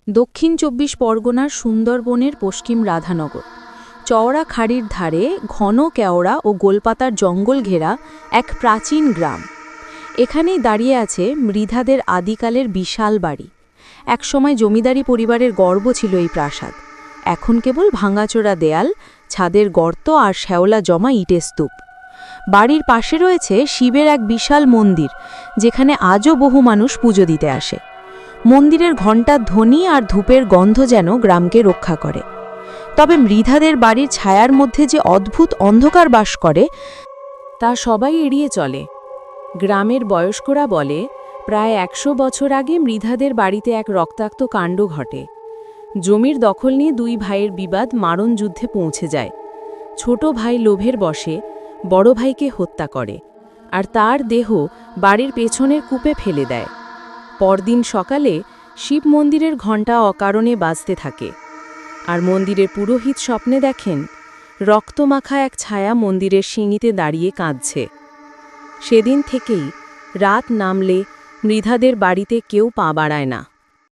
দক্ষিণ ২৪ পরগনার সুন্দরবনের পশ্চিম রাধানগর। চওড়া খাড়ির ধারে ঘন কেওড়া ও গোলপাতার জঙ্গল ঘেরা এক প্রাচীন গ্রাম। এখানেই দাঁড়িয়ে আছে মৃধাদের আদিকালের বিশাল বাড়ি। একসময় জমিদারি পরিবারের গর্ব ছিল এই প্রাসাদ। এখন কেবল ভাঙাচোরা দেয়াল, ছাদের গর্ত আর শ্যাওলা জমা ইটের স্তূপ। বাড়ির পাশে রয়েছে শিবের এক বিশাল মন্দির, যেখানে আজও বহু মানুষ পুজো দিতে আসে। মন্দিরের ঘণ্টার ধ্বনি আর ধূপের গন্ধ যেন গ্রামকে রক্ষা করে। তবে মৃধাদের বাড়ির ছায়ার মধ্যে যে অদ্ভুত অন্ধকার বাস করে, তা সবাই এড়িয়ে চলে। গ্রামের বয়স্করা বলে, প্রায় ১০০ বছর আগে মৃধাদের বাড়িতে এক রক্তাক্ত কাণ্ড ঘটে। জমির দখল নিয়ে দুই ভাইয়ের বিবাদ মারণ যুদ্ধে পৌঁছে যায়। ছোট ভাই লোভের বশে বড় ভাইকে হত্যা করে, আর তার দেহ বাড়ির পেছনের কূপে ফেলে দেয়। পরদিন সকালে শিব মন্দিরের ঘণ্টা অকারণে বাজতে থাকে, আর মন্দিরের পুরোহিত স্বপ্নে দেখেন রক্তমাখা এক ছায়া মন্দিরের সিঁড়িতে দাঁড়িয়ে কাঁদছে। সেদিন থেকেই রাত নামলে মৃধাদের বাড়িতে কেউ পা বাড়ায় না।